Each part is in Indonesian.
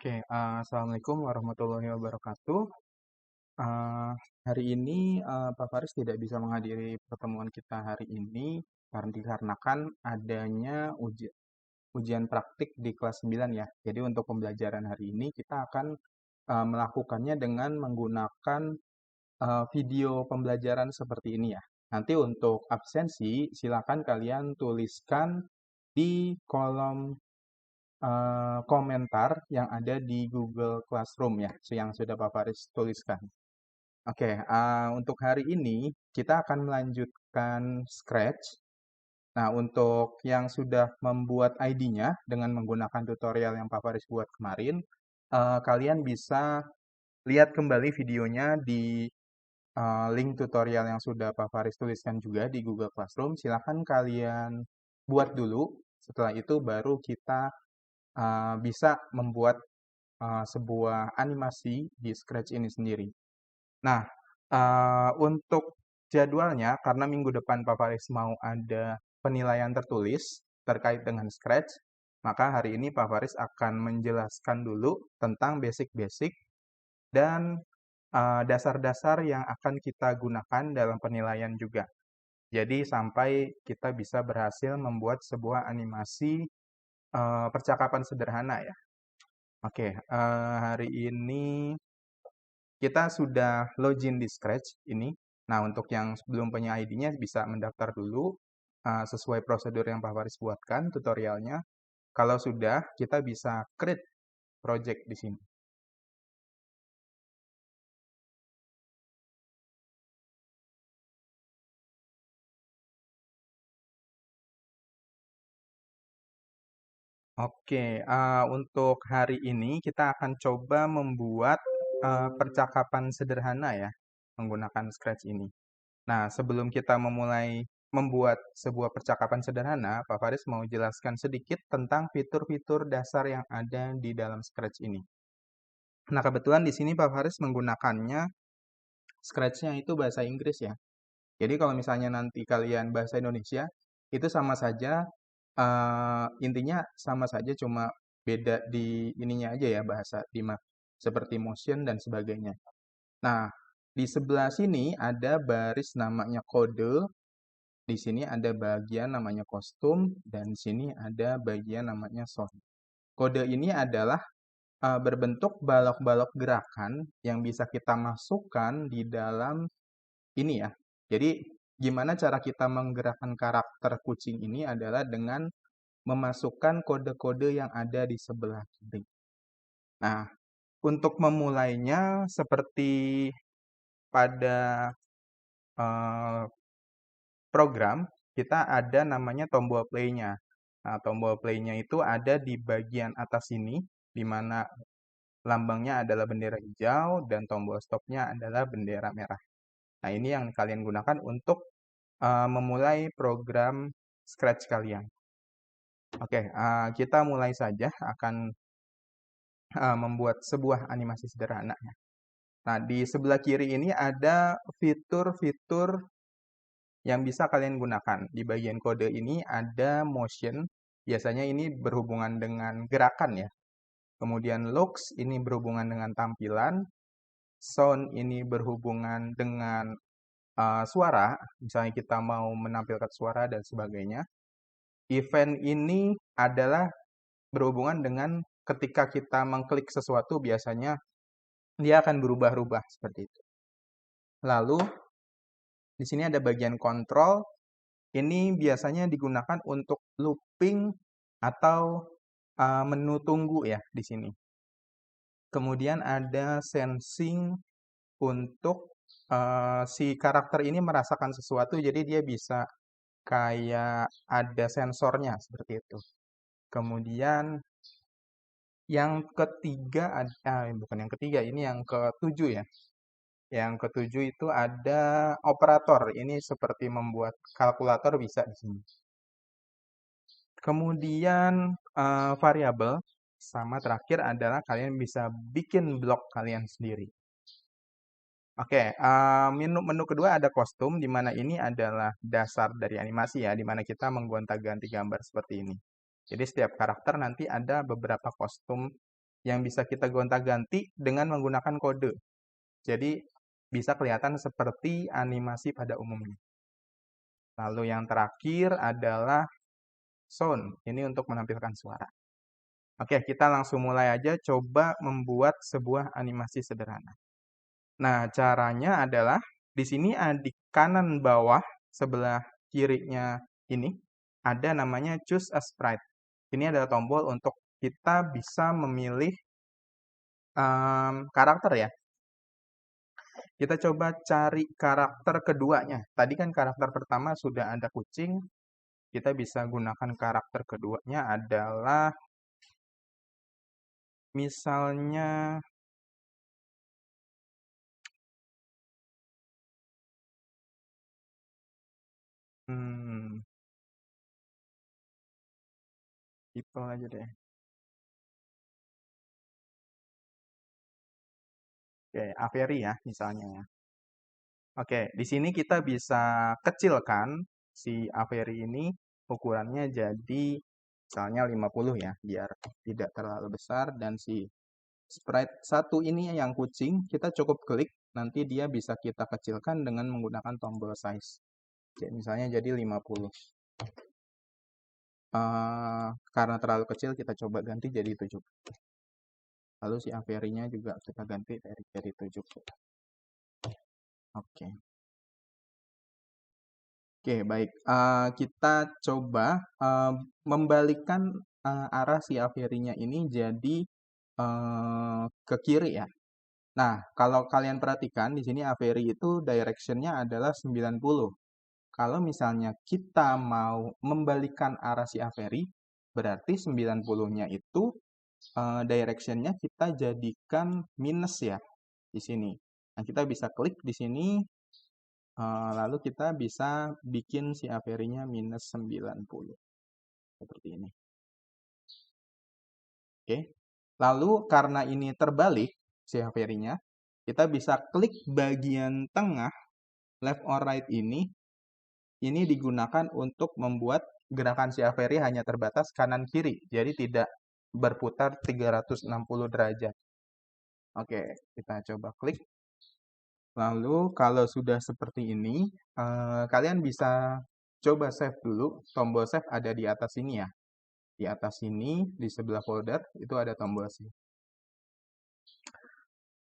Oke, Assalamualaikum warahmatullahi wabarakatuh. Hari ini Pak Faris tidak bisa menghadiri pertemuan kita hari ini dikarenakan adanya ujian praktik di kelas 9 ya. Jadi untuk pembelajaran hari ini kita akan melakukannya dengan menggunakan video pembelajaran seperti ini ya. Nanti untuk absensi silakan kalian tuliskan di kolom komentar yang ada di Google Classroom ya, yang sudah Pak Faris tuliskan. Oke, untuk hari ini kita akan melanjutkan Scratch. Nah, untuk yang sudah membuat ID-nya dengan menggunakan tutorial yang Pak Faris buat kemarin, kalian bisa lihat kembali videonya di link tutorial yang sudah Pak Faris tuliskan juga di Google Classroom. Silakan kalian buat dulu. Setelah itu baru kita bisa membuat sebuah animasi di Scratch ini sendiri. Nah, untuk jadwalnya, karena minggu depan Pak Faris mau ada penilaian tertulis terkait dengan Scratch, maka hari ini Pak Faris akan menjelaskan dulu tentang basic-basic dan dasar-dasar yang akan kita gunakan dalam penilaian juga. Jadi sampai kita bisa berhasil membuat sebuah animasi percakapan sederhana ya. Oke, hari ini kita sudah login di Scratch ini. Nah, untuk yang belum punya ID-nya bisa mendaftar dulu sesuai prosedur yang Pak Faris buatkan tutorialnya. Kalau sudah, kita bisa create project di sini. Oke, untuk hari ini kita akan coba membuat percakapan sederhana ya menggunakan Scratch ini. Nah, sebelum kita memulai membuat sebuah percakapan sederhana, Pak Faris mau jelaskan sedikit tentang fitur-fitur dasar yang ada di dalam Scratch ini. Nah, kebetulan di sini Pak Faris menggunakannya Scratch-nya itu bahasa Inggris ya. Jadi kalau misalnya nanti kalian bahasa Indonesia, itu sama saja, intinya sama saja cuma beda di ininya aja ya bahasa, seperti motion dan sebagainya. Nah, di sebelah sini ada baris namanya kode, di sini ada bagian namanya kostum, dan di sini ada bagian namanya sound. Kode ini adalah berbentuk balok-balok gerakan yang bisa kita masukkan di dalam ini ya. Jadi gimana cara kita menggerakkan karakter kucing ini adalah dengan memasukkan kode-kode yang ada di sebelah kiri. Nah, untuk memulainya seperti pada eh, program, kita ada namanya tombol play-nya. Nah, tombol play-nya itu ada di bagian atas sini, di mana lambangnya adalah bendera hijau dan tombol stop-nya adalah bendera merah. Nah, ini yang kalian gunakan untuk memulai program Scratch kalian. Oke, kita mulai saja akan membuat sebuah animasi sederhana. Nah, di sebelah kiri ini ada fitur-fitur yang bisa kalian gunakan. Di bagian kode ini ada motion, biasanya ini berhubungan dengan gerakan ya. Kemudian looks ini berhubungan dengan tampilan, sound ini berhubungan dengan suara, misalnya kita mau menampilkan suara dan sebagainya. Event ini adalah berhubungan dengan ketika kita mengklik sesuatu biasanya dia akan berubah-ubah seperti itu. Lalu di sini ada bagian kontrol. Ini biasanya digunakan untuk looping atau menu tunggu ya di sini. Kemudian ada sensing untuk si karakter ini merasakan sesuatu, jadi dia bisa kayak ada sensornya seperti itu. Kemudian yang ketiga, bukan yang ketiga, ini yang ketujuh ya. Yang ketujuh itu ada operator. Ini seperti membuat kalkulator bisa di sini. Kemudian variabel sama terakhir adalah kalian bisa bikin blok kalian sendiri. Oke, menu kedua ada kostum, di mana ini adalah dasar dari animasi ya, di mana kita menggonta-ganti gambar seperti ini. Jadi setiap karakter nanti ada beberapa kostum yang bisa kita gonta-ganti dengan menggunakan kode. Jadi bisa kelihatan seperti animasi pada umumnya. Lalu yang terakhir adalah sound. Ini untuk menampilkan suara. Oke, kita langsung mulai aja coba membuat sebuah animasi sederhana. Nah, caranya adalah di sini di kanan bawah sebelah kirinya ini ada namanya choose a sprite. Ini adalah tombol untuk kita bisa memilih karakter ya. Kita coba cari karakter keduanya. Tadi kan karakter pertama sudah ada kucing. Kita bisa gunakan karakter keduanya adalah misalnya hmm, itu aja deh. Oke, Avery ya misalnya ya. Oke, di sini kita bisa kecilkan si Avery ini ukurannya jadi misalnya 50 ya, biar tidak terlalu besar dan si sprite satu ini yang kucing kita cukup klik, nanti dia bisa kita kecilkan dengan menggunakan tombol size. Oke, misalnya jadi 50. Karena terlalu kecil kita coba ganti jadi 70. Lalu si Avery-nya juga kita ganti jadi 70. Oke. Oke, baik. Kita coba membalikkan arah si Avery-nya ini jadi ke kiri ya. Nah, kalau kalian perhatikan di sini Avery itu direction-nya adalah 90. Kalau misalnya kita mau membalikkan arah si Avery, berarti 90-nya itu direction-nya kita jadikan minus ya di sini. Nah, kita bisa klik di sini. Lalu kita bisa bikin si Avery-nya minus 90. Seperti ini. Oke. Lalu karena ini terbalik si Avery-nya, kita bisa klik bagian tengah left or right ini. Ini digunakan untuk membuat gerakan si Avery hanya terbatas kanan kiri. Jadi tidak berputar 360 derajat. Oke, kita coba klik. Lalu kalau sudah seperti ini, kalian bisa coba save dulu. Tombol save ada di atas sini ya. Di atas sini, di sebelah folder, itu ada tombol save.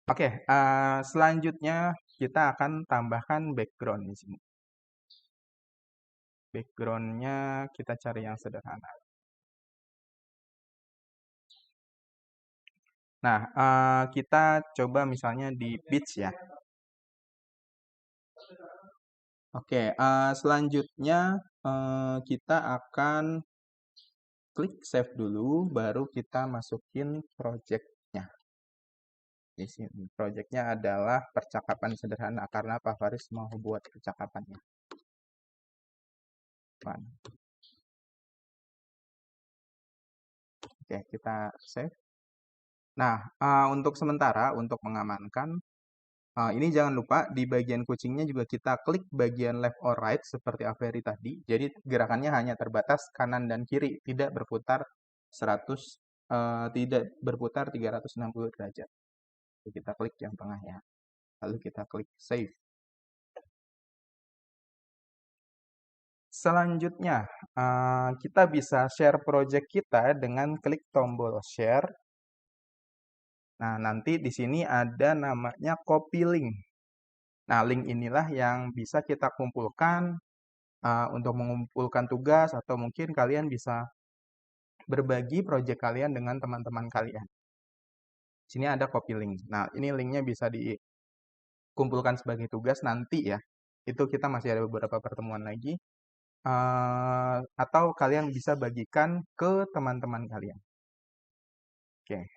Oke, selanjutnya kita akan tambahkan background di sini. Background-nya kita cari yang sederhana. Nah, kita coba misalnya di beach ya. Oke, selanjutnya kita akan klik save dulu, baru kita masukin project-nya. Di sini project-nya adalah percakapan sederhana karena Pak Faris mau buat percakapannya. Oke, kita save. Nah, untuk sementara, untuk mengamankan, ini jangan lupa di bagian kucingnya juga kita klik bagian left or right seperti Avery tadi. Jadi gerakannya hanya terbatas kanan dan kiri, tidak berputar 100, tidak berputar 360 derajat. Jadi kita klik yang tengah ya. Lalu kita klik save. Selanjutnya, kita bisa share project kita dengan klik tombol share. Nah, nanti di sini ada namanya copy link. Nah, link inilah yang bisa kita kumpulkan untuk mengumpulkan tugas atau mungkin kalian bisa berbagi project kalian dengan teman-teman kalian. Di sini ada copy link. Nah, ini linknya bisa dikumpulkan sebagai tugas nanti ya. Itu kita masih ada beberapa pertemuan lagi. Atau kalian bisa bagikan ke teman-teman kalian. Oke.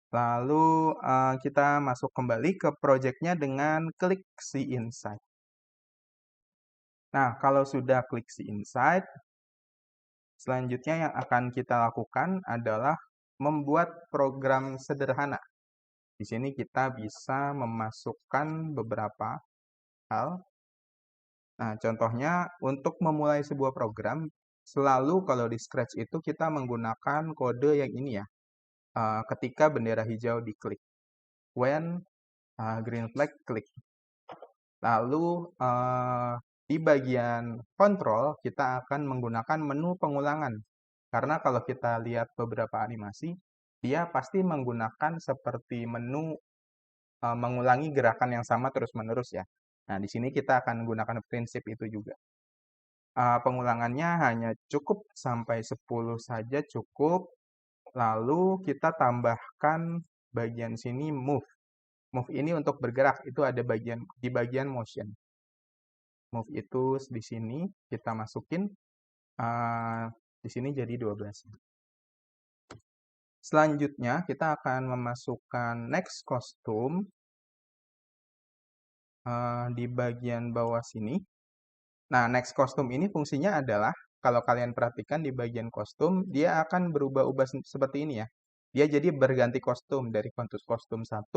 Lalu kita masuk kembali ke project-nya dengan klik See Inside. Nah, kalau sudah klik See Inside, selanjutnya yang akan kita lakukan adalah membuat program sederhana. Di sini kita bisa memasukkan beberapa hal. Nah, contohnya untuk memulai sebuah program, selalu kalau di Scratch itu kita menggunakan kode yang ini ya. ketika bendera hijau diklik. When green flag klik. Lalu di bagian kontrol kita akan menggunakan menu pengulangan. Karena kalau kita lihat beberapa animasi, dia pasti menggunakan seperti menu mengulangi gerakan yang sama terus-menerus ya. Nah, di sini kita akan menggunakan prinsip itu juga. Pengulangannya hanya cukup sampai 10 saja cukup. Lalu kita tambahkan bagian sini move. Move ini untuk bergerak, itu ada di bagian motion. Move itu di sini kita masukin, di sini jadi 12. Selanjutnya kita akan memasukkan next costume di bagian bawah sini. Nah, next costume ini fungsinya adalah, kalau kalian perhatikan di bagian kostum, dia akan berubah-ubah seperti ini ya. Dia jadi berganti kostum dari kostum 1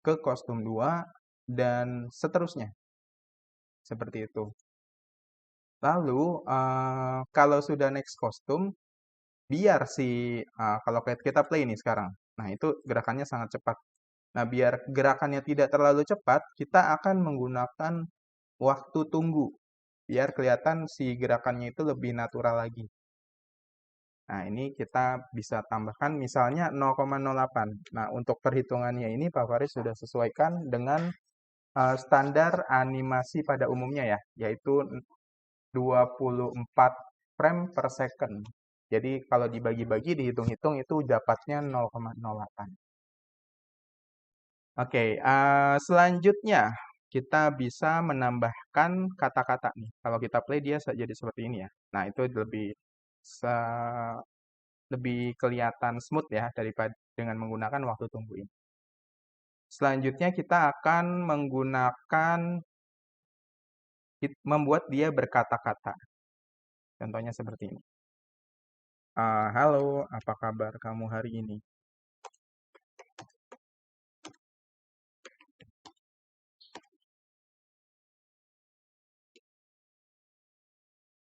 ke kostum 2 dan seterusnya. Seperti itu. Lalu, kalau sudah next kostum, biar kalau kita play nih sekarang. Nah, itu gerakannya sangat cepat. Nah, biar gerakannya tidak terlalu cepat, kita akan menggunakan waktu tunggu. Biar kelihatan si gerakannya itu lebih natural lagi. Nah, ini kita bisa tambahkan misalnya 0,08. Nah, untuk perhitungannya ini Pak Faris sudah sesuaikan dengan standar animasi pada umumnya ya, yaitu 24 frame per second. Jadi kalau dibagi-bagi, dihitung-hitung itu dapatnya 0,08. Oke, selanjutnya kita bisa menambahkan kata-kata nih. Kalau kita play dia jadi seperti ini ya. Nah, itu lebih kelihatan smooth ya daripada dengan menggunakan waktu tunggu ini. Selanjutnya kita akan membuat dia berkata-kata. Contohnya seperti ini. Halo, apa kabar kamu hari ini?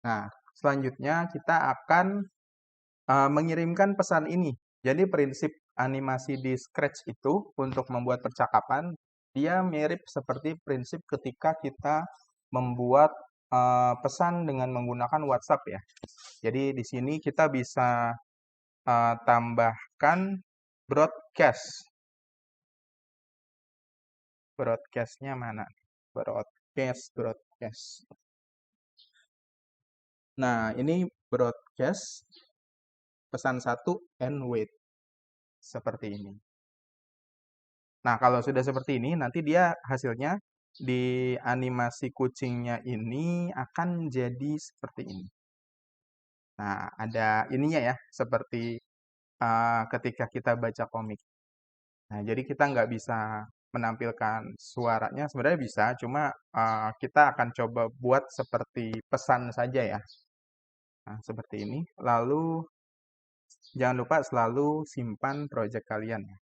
Nah, selanjutnya kita akan mengirimkan pesan ini. Jadi prinsip animasi di Scratch itu untuk membuat percakapan, dia mirip seperti prinsip ketika kita membuat pesan dengan menggunakan WhatsApp ya. Jadi di sini kita bisa tambahkan broadcast. Broadcast-nya mana? Broadcast. Nah, ini broadcast pesan 1 and wait. Seperti ini. Nah, kalau sudah seperti ini, nanti dia hasilnya di animasi kucingnya ini akan jadi seperti ini. Nah, ada ininya ya, seperti ketika kita baca komik. Nah, jadi kita nggak bisa menampilkan suaranya, sebenarnya bisa, cuma kita akan coba buat seperti pesan saja ya. Nah, seperti ini. Lalu, jangan lupa selalu simpan project kalian ya.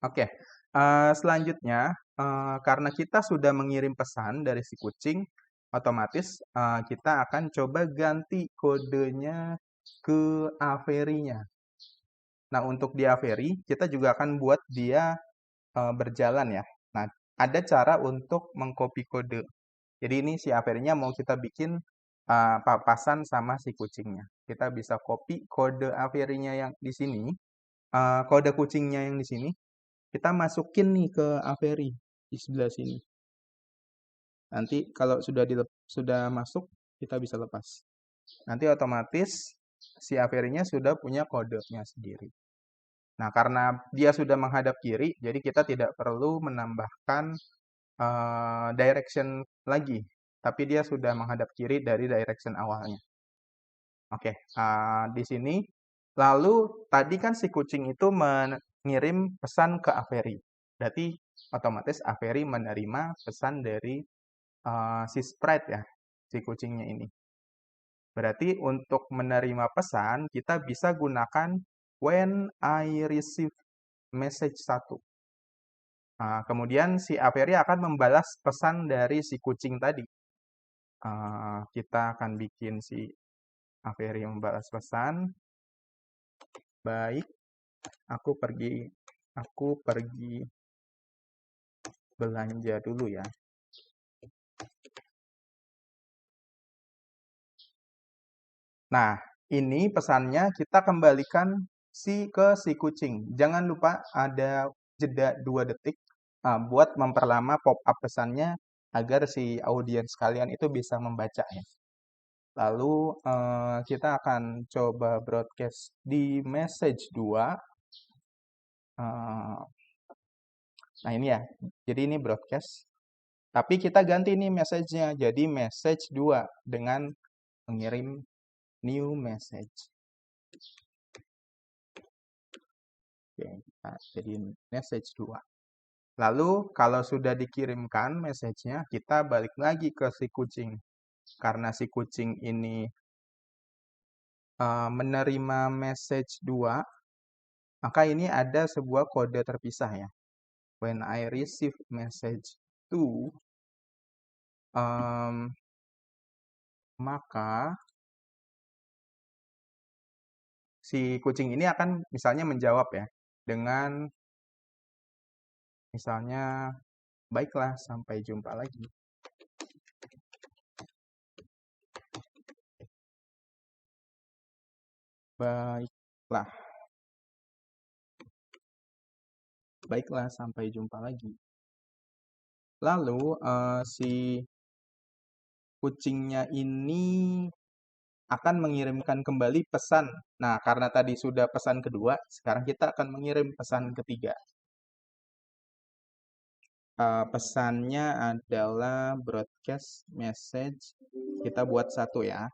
Oke, selanjutnya, karena kita sudah mengirim pesan dari si kucing, otomatis kita akan coba ganti kodenya ke Avery-nya. Nah, untuk di Avery, kita juga akan buat dia berjalan ya. Nah, ada cara untuk mengcopy kode. Jadi ini si Avery-nya mau kita bikin papasan sama si kucingnya. Kita bisa copy kode Avery-nya yang di sini, kode kucingnya yang di sini, kita masukin nih ke Avery di sebelah sini. Nanti kalau sudah masuk, kita bisa lepas. Nanti otomatis si Avery-nya sudah punya kodenya sendiri. Nah, karena dia sudah menghadap kiri, jadi kita tidak perlu menambahkan direction lagi. Tapi dia sudah menghadap kiri dari direction awalnya. Oke, di sini. Lalu tadi kan si kucing itu mengirim pesan ke Avery. Berarti otomatis Avery menerima pesan dari si sprite ya, si kucingnya ini. Berarti untuk menerima pesan, kita bisa gunakan when I receive message 1. Nah, kemudian si Avery akan membalas pesan dari si kucing tadi. Kita akan bikin si Avery membalas pesan, baik, aku pergi belanja dulu ya. Nah, ini pesannya kita kembalikan ke si kucing. Jangan lupa ada jeda 2 detik buat memperlama pop-up pesannya agar si audiens kalian itu bisa membaca ya. Lalu kita akan coba broadcast di message 2. Eh, nah ini ya, jadi ini broadcast. Tapi kita ganti nih message-nya, jadi message 2 dengan mengirim new message. Oke, kita jadiin message 2. Lalu kalau sudah dikirimkan message-nya, kita balik lagi ke si kucing. Karena si kucing ini menerima message 2, maka ini ada sebuah kode terpisah ya. When I receive message 2, maka si kucing ini akan misalnya menjawab ya dengan misalnya baiklah sampai jumpa lagi. Baiklah. Baiklah sampai jumpa lagi. Lalu si kucingnya ini akan mengirimkan kembali pesan. Nah, karena tadi sudah pesan kedua, sekarang kita akan mengirim pesan ketiga. Pesannya adalah broadcast message. Kita buat satu ya.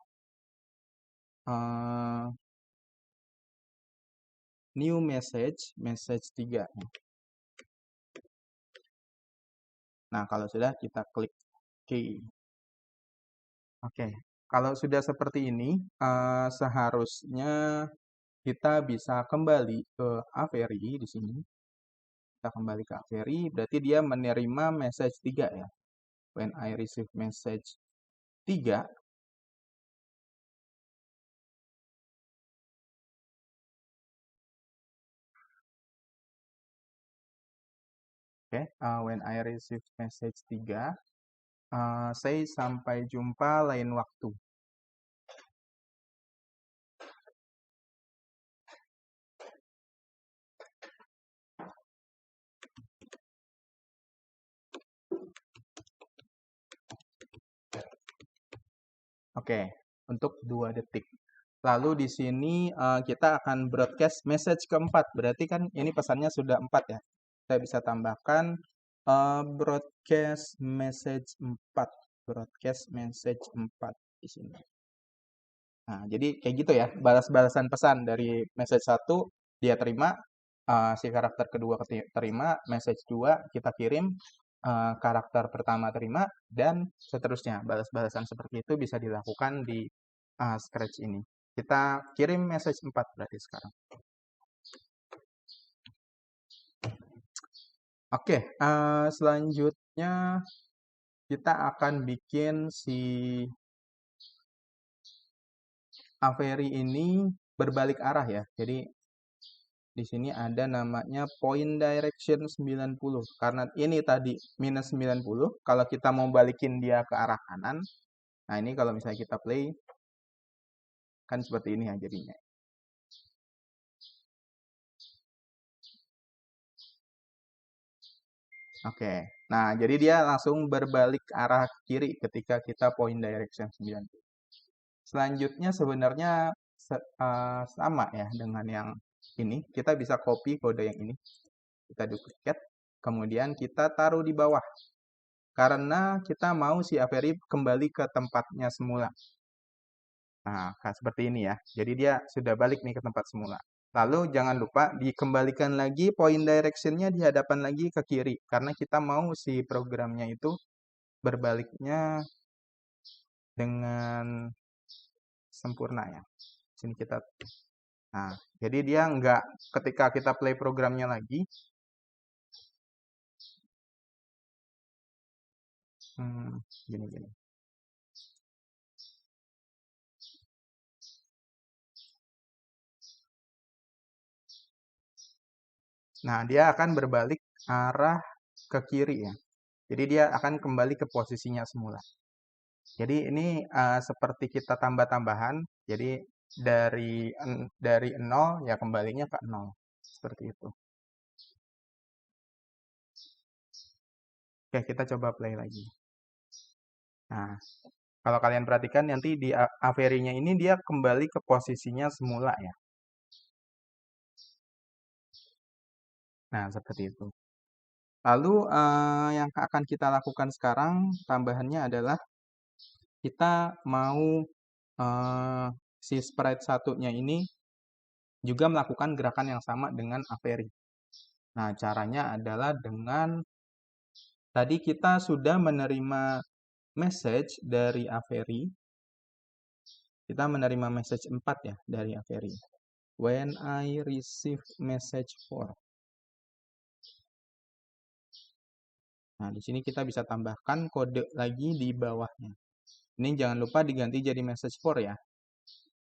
New message, message 3. Nah, kalau sudah kita klik OK. Oke, kalau sudah seperti ini, seharusnya kita bisa kembali ke Avery di sini. Kita kembali ke Avery, berarti dia menerima message 3 ya. When I receive message 3, oke, when I receive message 3, saya sampai jumpa lain waktu. Oke, untuk 2 detik. Lalu di sini kita akan broadcast message keempat. Berarti kan ini pesannya sudah 4 ya. Saya bisa tambahkan broadcast message 4. Broadcast message 4 di sini. Nah, jadi kayak gitu ya, balas-balasan pesan dari message 1 dia terima, si karakter kedua terima, message 2 kita kirim, karakter pertama terima, dan seterusnya. Balas-balasan seperti itu bisa dilakukan di Scratch ini. Kita kirim message 4 berarti sekarang. Oke, selanjutnya kita akan bikin si Avery ini berbalik arah ya. Jadi di sini ada namanya point direction 90. Karena ini tadi minus 90, kalau kita mau balikin dia ke arah kanan, nah ini kalau misalnya kita play, kan seperti ini ya jadinya. Oke, nah jadi dia langsung berbalik arah kiri ketika kita point direction 90. Selanjutnya sebenarnya sama ya dengan yang ini. Kita bisa copy kode yang ini. Kita duplicate. Kemudian kita taruh di bawah. Karena kita mau si Avery kembali ke tempatnya semula. Nah, seperti ini ya. Jadi dia sudah balik nih ke tempat semula. Lalu jangan lupa dikembalikan lagi point direction-nya dihadapan lagi ke kiri. Karena kita mau si programnya itu berbaliknya dengan sempurna ya. Sini kita. Nah, jadi dia nggak ketika kita play programnya lagi. Gini. Nah, dia akan berbalik arah ke kiri ya. Jadi dia akan kembali ke posisinya semula. Jadi ini seperti kita tambah-tambahan. Jadi dari 0 ya kembalinya ke 0. Seperti itu. Oke, kita coba play lagi. Nah, kalau kalian perhatikan nanti di Averi-nya ini dia kembali ke posisinya semula ya. Nah, seperti itu. Lalu yang akan kita lakukan sekarang tambahannya adalah kita mau si sprite satunya ini juga melakukan gerakan yang sama dengan Averi. Nah, caranya adalah dengan tadi kita sudah menerima message dari Averi. Kita menerima message 4 ya dari Averi. When I receive message 4. Nah, di sini kita bisa tambahkan kode lagi di bawahnya. Ini jangan lupa diganti jadi message 4 ya.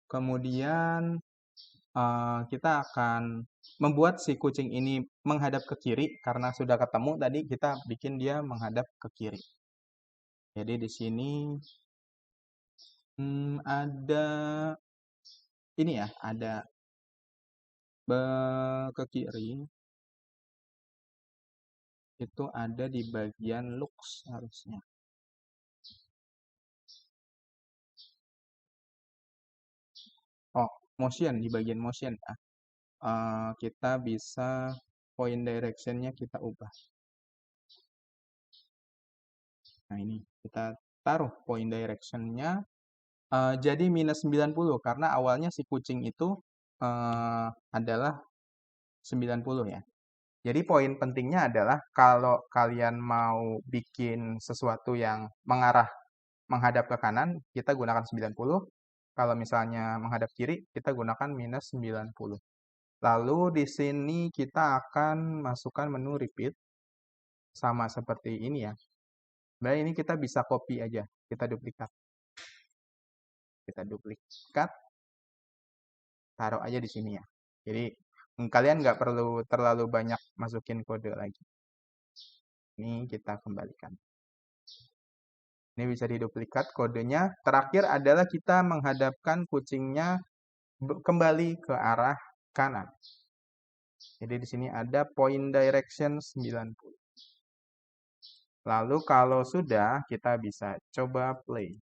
Kemudian kita akan membuat si kucing ini menghadap ke kiri karena sudah ketemu tadi kita bikin dia menghadap ke kiri. Jadi di sini ada ini ya, ada ke kiri itu ada di bagian looks harusnya. Oh, motion di bagian motion ya. Kita bisa point direction-nya kita ubah. Nah, ini kita taruh point direction-nya jadi minus 90 karena awalnya si kucing itu adalah 90 ya. Jadi poin pentingnya adalah kalau kalian mau bikin sesuatu yang menghadap ke kanan, kita gunakan 90. Kalau misalnya menghadap kiri, kita gunakan minus 90. Lalu di sini kita akan masukkan menu repeat sama seperti ini ya. Nah, ini kita bisa copy aja, kita duplikat. Kita duplikat, taruh aja di sini ya. Jadi kalian nggak perlu terlalu banyak masukin kode lagi. Ini kita kembalikan. Ini bisa diduplikat kodenya. Terakhir adalah kita menghadapkan kucingnya kembali ke arah kanan. Jadi di sini ada point direction 90. Lalu kalau sudah, kita bisa coba play.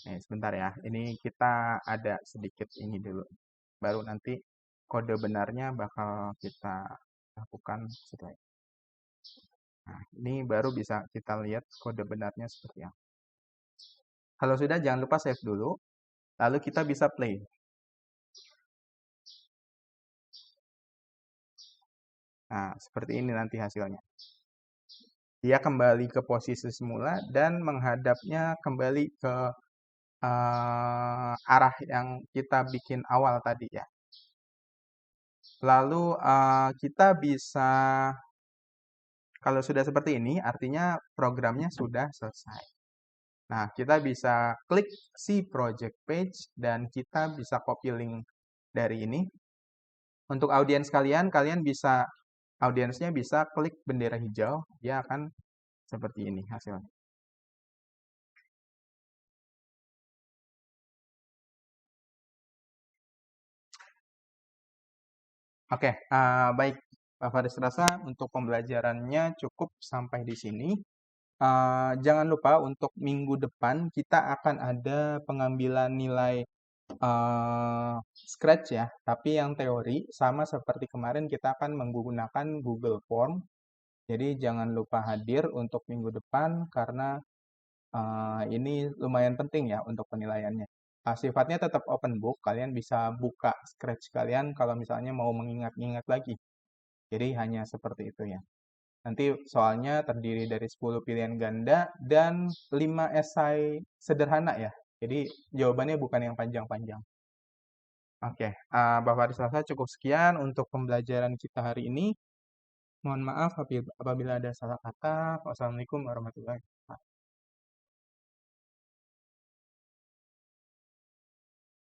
Nih, sebentar ya. Ini kita ada sedikit ini dulu. Baru nanti kode benarnya bakal kita lakukan setelah ini. Nah, ini baru bisa kita lihat kode benarnya seperti apa. Kalau sudah, jangan lupa save dulu. Lalu kita bisa play. Nah, seperti ini nanti hasilnya. Dia kembali ke posisi semula dan menghadapnya kembali ke arah yang kita bikin awal tadi ya. Lalu kita bisa, kalau sudah seperti ini, artinya programnya sudah selesai. Nah, kita bisa klik si project page dan kita bisa copy link dari ini. Untuk audiens kalian, audiensnya bisa klik bendera hijau, dia akan seperti ini hasilnya. Oke, baik. Pak Faris rasa untuk pembelajarannya cukup sampai di sini. Jangan lupa untuk minggu depan kita akan ada pengambilan nilai Scratch ya, tapi yang teori sama seperti kemarin kita akan menggunakan Google Form. Jadi jangan lupa hadir untuk minggu depan karena ini lumayan penting ya untuk penilaiannya. Sifatnya tetap open book, kalian bisa buka Scratch kalian kalau misalnya mau mengingat-ingat lagi. Jadi hanya seperti itu ya. Nanti soalnya terdiri dari 10 pilihan ganda dan 5 esai sederhana ya. Jadi jawabannya bukan yang panjang-panjang. Oke, Bapak Arisasa cukup sekian untuk pembelajaran kita hari ini. Mohon maaf apabila ada salah kata. Wassalamualaikum warahmatullahi wabarakatuh.